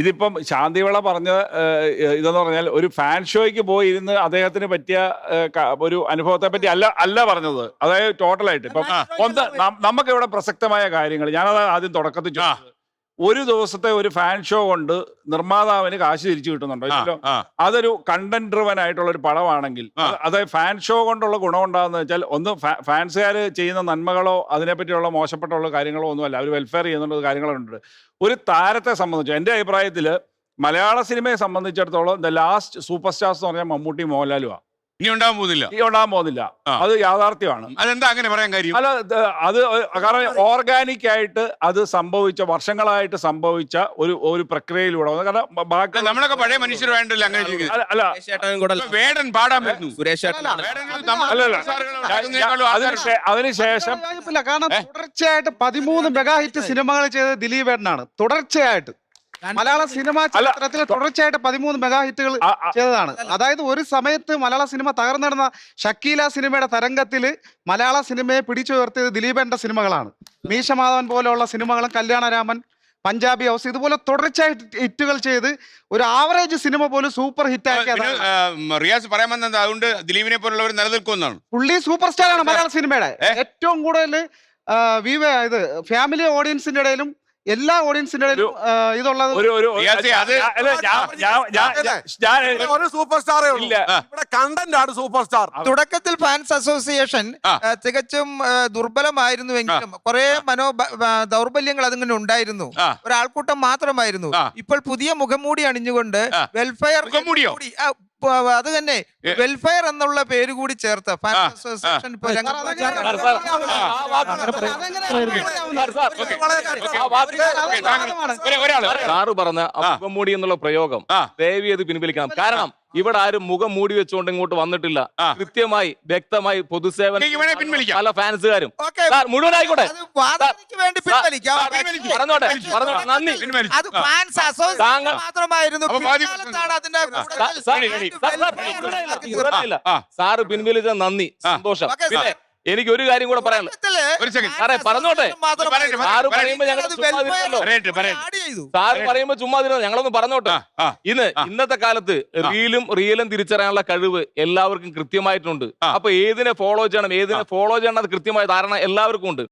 ഇതിപ്പം ശാന്തിവിള പറഞ്ഞ ഇതെന്ന് പറഞ്ഞാൽ ഒരു ഫാൻ ഷോയ്ക്ക് പോയി ഇരുന്ന് അദ്ദേഹത്തിന് പറ്റിയ ഒരു അനുഭവത്തെ പറ്റി അല്ല പറഞ്ഞത്. അതായത് ടോട്ടലായിട്ട് ഇപ്പം നമുക്ക് ഇവിടെ പ്രസക്തമായ കാര്യങ്ങൾ ഞാനത് ആദ്യം തുടക്കത്തിൽ ചോദിച്ചത്. ഒരു ദിവസത്തെ ഒരു ഫാൻ ഷോ കൊണ്ട് നിർമ്മാതാവിന് കാശ് തിരിച്ചു കിട്ടുന്നുണ്ടോ? ഇല്ലല്ലോ. അതൊരു കണ്ടന്റ് ഡ്രിവൻ ആയിട്ടുള്ള ഒരു പടമാണെങ്കിൽ, അതായത് ഫാൻ ഷോ കൊണ്ടുള്ള ഗുണം ഉണ്ടാകുന്ന വെച്ചാൽ ഒന്ന് ഫാൻസുകാർ ചെയ്യുന്ന നന്മകളോ അതിനെപ്പറ്റിയുള്ള മോശപ്പെട്ടുള്ള കാര്യങ്ങളോ ഒന്നുമല്ല, അവർ വെൽഫെയർ ചെയ്യുന്നുള്ള കാര്യങ്ങളുണ്ട്. ഒരു താരത്തെ സംബന്ധിച്ച് എൻ്റെ അഭിപ്രായത്തിൽ മലയാള സിനിമയെ സംബന്ധിച്ചിടത്തോളം ദ ലാസ്റ്റ് സൂപ്പർ സ്റ്റാർസ് എന്ന് പറഞ്ഞാൽ മമ്മൂട്ടി മോഹൻലാലുമാണ്. ഇനി ഉണ്ടാകാൻ പോകുന്നില്ല. അത് യാഥാർത്ഥ്യമാണ്. അതെന്താ അങ്ങനെ പറയാൻ കാര്യം? അല്ല, അത് കാരണം ഓർഗാനിക് ആയിട്ട് അത് സംഭവിച്ച, വർഷങ്ങളായിട്ട് സംഭവിച്ച ഒരു പ്രക്രിയയിലൂടെ. കാരണം ബാക്കി നമ്മളൊക്കെ പഴയ മനുഷ്യർ വേണ്ടല്ലോ അങ്ങനെ. അല്ല, വേടൻ പാടാൻ പറ്റുന്നു. അതിനുശേഷം കാരണം തുടർച്ചയായിട്ട് 13 മെഗാ ഹിറ്റ് സിനിമകൾ ചെയ്ത ദിലീപ് ഏട്ടനാണ്. തുടർച്ചയായിട്ട് മലയാള സിനിമാ ചരിത്രത്തിൽ തുടർച്ചയായിട്ട് 13 മെഗാ ഹിറ്റുകൾ ചെയ്തതാണ്. അതായത് ഒരു സമയത്ത് മലയാള സിനിമ തകർന്നിടുന്ന ഷക്കീല സിനിമയുടെ തരംഗത്തില് മലയാള സിനിമയെ പിടിച്ചുയർത്തിയത് ദിലീപേന്റെ സിനിമകളാണ്. മീശമാധവൻ പോലെയുള്ള സിനിമകളും, കല്യാണരാമൻ, പഞ്ചാബി ഹൗസ്, ഇതുപോലെ തുടർച്ചയായിട്ട് ഹിറ്റുകൾ ചെയ്ത് ഒരു ആവറേജ് സിനിമ പോലും സൂപ്പർ ഹിറ്റ് ആക്കിയത്. റിയാസ് പറയാൻ വന്നത് അതുകൊണ്ട് ദിലീപിനെ പോലുള്ളവർ നിലനിൽക്കുമെന്നാണ്. പുള്ളി സൂപ്പർ സ്റ്റാർ ആണ് മലയാള സിനിമയുടെ. ഏറ്റവും കൂടുതൽ ഇത് ഫാമിലി ഓഡിയൻസിന്റെ ഇടയിലും എല്ലാ ഓഡിയൻസിന്റെ ഇടയിലും ഇതുള്ളത് ഒരു സൂപ്പർ സ്റ്റാറേ ഉള്ളൂ. ഇവിടെ കണ്ടന്റ് ആണ് സൂപ്പർ സ്റ്റാർ. തുടക്കത്തിൽ ഫാൻസ് അസോസിയേഷൻ തികച്ചും ദുർബലമായിരുന്നുവെങ്കിലും കുറെ ദൗർബല്യങ്ങൾ അതിങ്ങനെ ഉണ്ടായിരുന്നു. ഒരാൾക്കൂട്ടം മാത്രമായിരുന്നു. ഇപ്പോൾ പുതിയ മുഖംമൂടി അണിഞ്ഞുകൊണ്ട് വെൽഫെയർ, അത് തന്നെ വെൽഫെയർ എന്നുള്ള പേര് കൂടി ചേർത്ത് ഫാൻസ് അസോസിയേഷൻ ഇപ്പൊ സാറ് പറഞ്ഞ മുഖംമൂടി എന്നുള്ള പ്രയോഗം ദയവ് ചെയ്ത് പിൻവലിക്കണം. കാരണം ഇവിടെ ആരും മുഖം മൂടി വെച്ചുകൊണ്ട് ഇങ്ങോട്ട് വന്നിട്ടില്ല. കൃത്യമായി വ്യക്തമായി പൊതുസേവന പല ഫാൻസുകാരും മുഴുവനായിക്കോട്ടെ പറഞ്ഞോട്ടെ. നന്ദി. സാറ് പിൻവലിച്ച നന്ദി, സന്തോഷം. പിന്നെ എനിക്ക് ഒരു കാര്യം കൂടെ പറയാനുള്ളത്. പറഞ്ഞോട്ടെ. സാറ് പറയുമ്പോ ചുമ്മാ ഞങ്ങളൊന്ന് പറഞ്ഞോട്ടെ. ഇന്നത്തെ കാലത്ത് റിയലും തിരിച്ചറിയാനുള്ള കഴിവ് എല്ലാവർക്കും കൃത്യമായിട്ടുണ്ട്. അപ്പൊ ഏതിനെ ഫോളോ ചെയ്യണം, അത് കൃത്യമായ ധാരണ എല്ലാവർക്കും ഉണ്ട്.